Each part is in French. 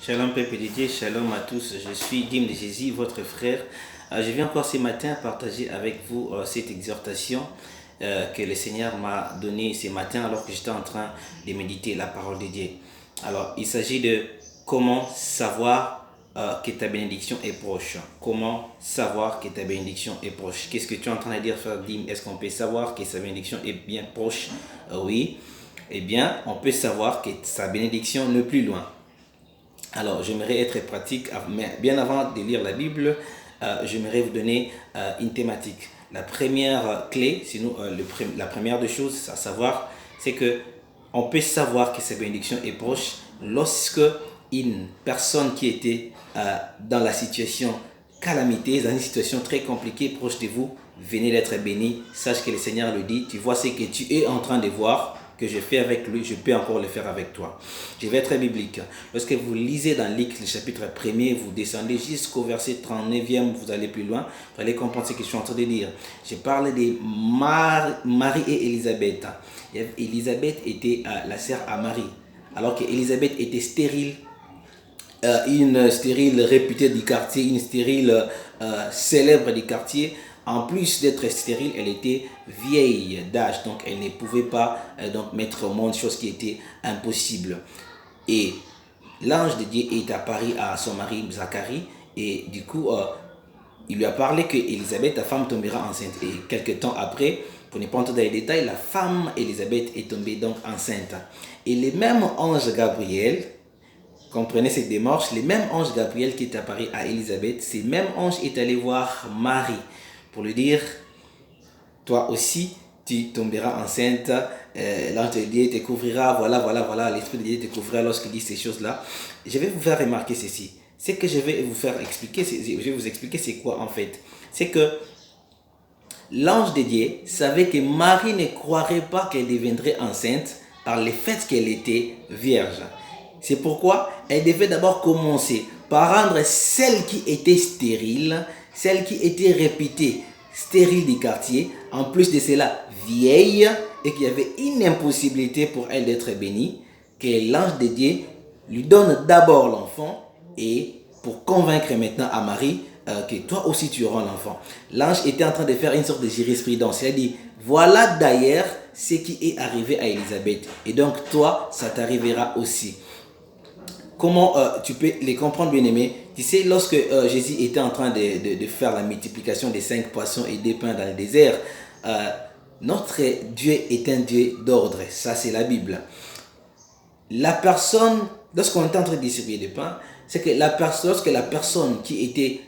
Shalom peuple de Dieu, shalom à tous, je suis Dim de Jésus, votre frère. Je viens encore ce matin partager avec vous cette exhortation que le Seigneur m'a donnée ce matin alors que j'étais en train de méditer la parole de Dieu. Alors il s'agit de comment savoir que ta bénédiction est proche. Comment savoir que ta bénédiction est proche. Qu'est-ce que tu es en train de dire, frère Dim? Est-ce qu'on peut savoir que sa bénédiction est bien proche? Oui. Eh bien, on peut savoir que sa bénédiction n'est plus loin. Alors, j'aimerais être pratique, mais bien avant de lire la Bible, j'aimerais vous donner une thématique. La première clé, sinon la première des choses à savoir, c'est que on peut savoir que sa bénédiction est proche lorsque une personne qui était dans la situation calamité, dans une situation très compliquée proche de vous, venez d'être béni. Sache que le Seigneur le dit, tu vois ce que tu es en train de voir, que je fais avec lui, je peux encore le faire avec toi. Je vais être biblique. Lorsque vous lisez dans Luc, le chapitre 1er, vous descendez jusqu'au verset 39e, vous allez plus loin, vous allez comprendre ce que je suis en train de dire. Je parle de Marie et Élisabeth. Élisabeth était la sœur à Marie, alors qu'Élisabeth était stérile, une stérile réputée du quartier, une stérile célèbre du quartier. En plus d'être stérile, elle était vieille d'âge, donc elle ne pouvait pas donc mettre au monde, chose qui était impossible. Et l'ange de Dieu est apparu à son mari Zacharie, et du coup, il lui a parlé que Élisabeth, ta femme, tombera enceinte. Et quelques temps après, pour ne pas entrer dans les détails, la femme Élisabeth est tombée donc enceinte. Et le même ange Gabriel, comprenez cette démarche, le même ange Gabriel qui est apparu à Élisabeth, ce même ange est allé voir Marie pour lui dire, toi aussi, tu tomberas enceinte, l'ange de Dieu te couvrira, voilà, l'Esprit de Dieu te couvrira lorsqu'il dit ces choses-là. Je vais vous faire remarquer ceci. Ce que je vais vous faire expliquer, je vais vous expliquer c'est quoi en fait. C'est que l'ange de Dieu savait que Marie ne croirait pas qu'elle deviendrait enceinte par le fait qu'elle était vierge. C'est pourquoi elle devait d'abord commencer par rendre celle qui était stérile, celle qui était réputée stérile du quartier, en plus de cela vieille, et qu'il y avait une impossibilité pour elle d'être bénie, que l'ange de Dieu lui donne d'abord l'enfant, et pour convaincre maintenant à Marie que toi aussi tu auras l'enfant. L'ange était en train de faire une sorte de jurisprudence. Il a dit, voilà d'ailleurs ce qui est arrivé à Élisabeth, et donc toi, ça t'arrivera aussi. Comment tu peux les comprendre, bien-aimés? Tu sais, lorsque Jésus était en train de faire la multiplication des 5 poissons et des pains dans le désert, notre Dieu est un Dieu d'ordre. Ça, c'est la Bible. La personne, lorsqu'on est en train de distribuer des pains, c'est que lorsque la personne qui était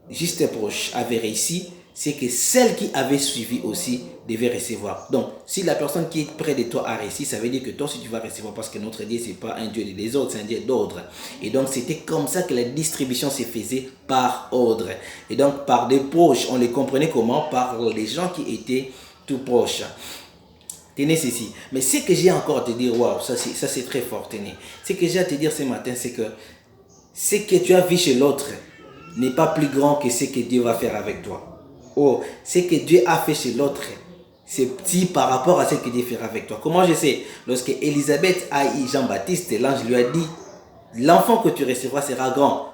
juste proche avait réussi, c'est que celle qui avait suivi aussi devait recevoir. Donc, si la personne qui est près de toi a réussi, ça veut dire que toi aussi tu vas recevoir, parce que notre Dieu, ce n'est pas un Dieu des autres, c'est un Dieu d'ordre. Et donc, c'était comme ça que la distribution se faisait par ordre. Et donc, par des proches, on les comprenait comment? Par les gens qui étaient tout proches. Tenez ceci. Mais ce que j'ai encore à te dire, waouh, ça c'est très fort, tenez. Ce que j'ai à te dire ce matin, c'est que ce que tu as vu chez l'autre n'est pas plus grand que ce que Dieu va faire avec toi. Oh, ce que Dieu a fait chez l'autre, c'est petit par rapport à ce que Dieu fera avec toi. Comment je sais? Lorsque Élisabeth a eu Jean-Baptiste, l'ange lui a dit, l'enfant que tu recevras sera grand.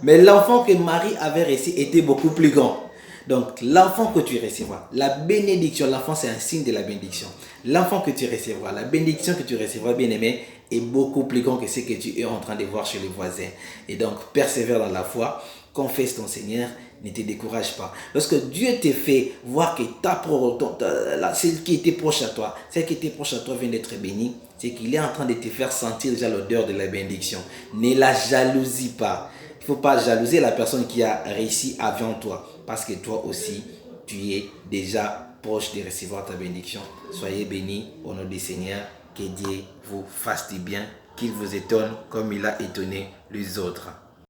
Mais l'enfant que Marie avait reçu était beaucoup plus grand. Donc, l'enfant que tu recevras, la bénédiction, l'enfant c'est un signe de la bénédiction. L'enfant que tu recevras, la bénédiction que tu recevras, bien-aimé, est beaucoup plus grand que ce que tu es en train de voir chez les voisins. Et donc, persévère dans la foi, confesse ton Seigneur, ne te décourage pas. Lorsque Dieu te fait voir que celle qui était proche à toi, vient d'être bénie, c'est qu'il est en train de te faire sentir déjà l'odeur de la bénédiction. Ne la jalousie pas. Il ne faut pas jalouser la personne qui a réussi avant toi, parce que toi aussi, tu es déjà proche de recevoir ta bénédiction. Soyez bénis au nom du Seigneur. Que Dieu vous fasse du bien, qu'il vous étonne comme il a étonné les autres.